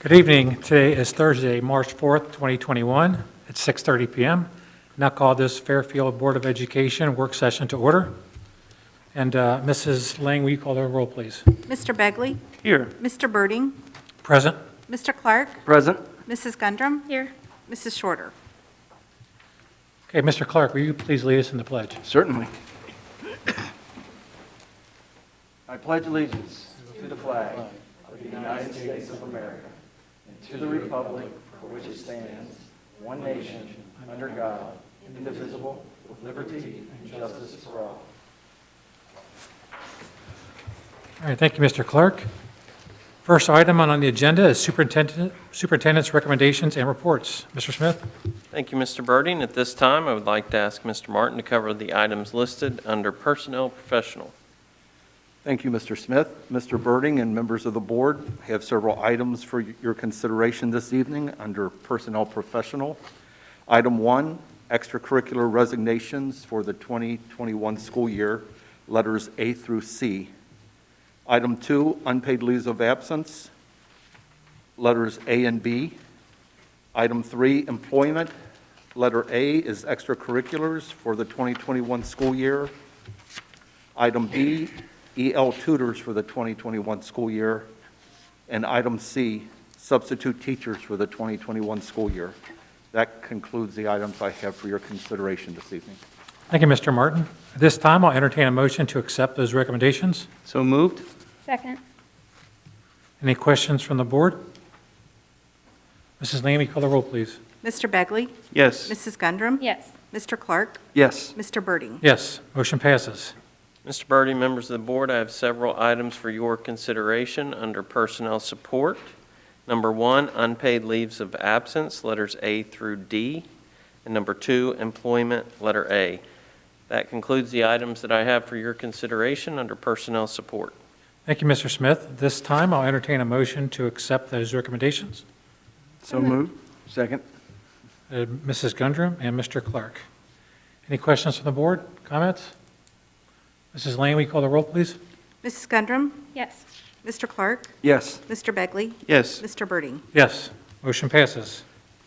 Good evening. Today is Thursday, March 4th, 2021. It's 6:30 p.m. Now call this Fairfield Board of Education work session to order. And Mrs. Lang, will you call the roll, please? Mr. Begley? Here. Mr. Birding? Present. Mr. Clark? Present. Mrs. Gundrum? Here. Mrs. Shorter? Okay, Mr. Clark, will you please lead us in the pledge? Certainly. I pledge allegiance to the flag of the United States of America and to the republic for which it stands, one nation, under God, indivisible, with liberty and justice for all. All right, thank you, Mr. Clark. First item on the agenda is Superintendent's recommendations and reports. Mr. Smith? Thank you, Mr. Birding. At this time, I would like to ask Mr. Martin to cover the items listed under Personnel Professional. Thank you, Mr. Smith. Mr. Birding and members of the board, I have several items for your consideration this evening under Personnel Professional. Item 1, extracurricular resignations for the 2021 school year, letters A through C. Item 2, unpaid leaves of absence, letters A and B. Item 3, employment. Letter A is extracurriculars for the 2021 school year. Item B, EL tutors for the 2021 school year. And item C, substitute teachers for the 2021 school year. That concludes the items I have for your consideration this evening. Thank you, Mr. Martin. At this time, I'll entertain a motion to accept those recommendations. So moved. Second. Any questions from the board? Mrs. Lang, will you call the roll, please? Mr. Begley? Yes. Mrs. Gundrum? Yes. Mr. Clark? Yes. Mr. Birding? Yes, motion passes. Mr. Birding, members of the board, I have several items for your consideration under Personnel Support. Number 1, unpaid leaves of absence, letters A through D. And number 2, employment, letter A. That concludes the items that I have for your consideration under Personnel Support. Thank you, Mr. Smith. At this time, I'll entertain a motion to accept those recommendations. So moved. Second. Mrs. Gundrum and Mr. Clark. Any questions from the board? Comments? Mrs. Lang, will you call the roll, please? Mrs. Gundrum? Yes. Mr. Clark? Yes. Mr. Begley? Yes. Mr. Birding? Yes, motion passes.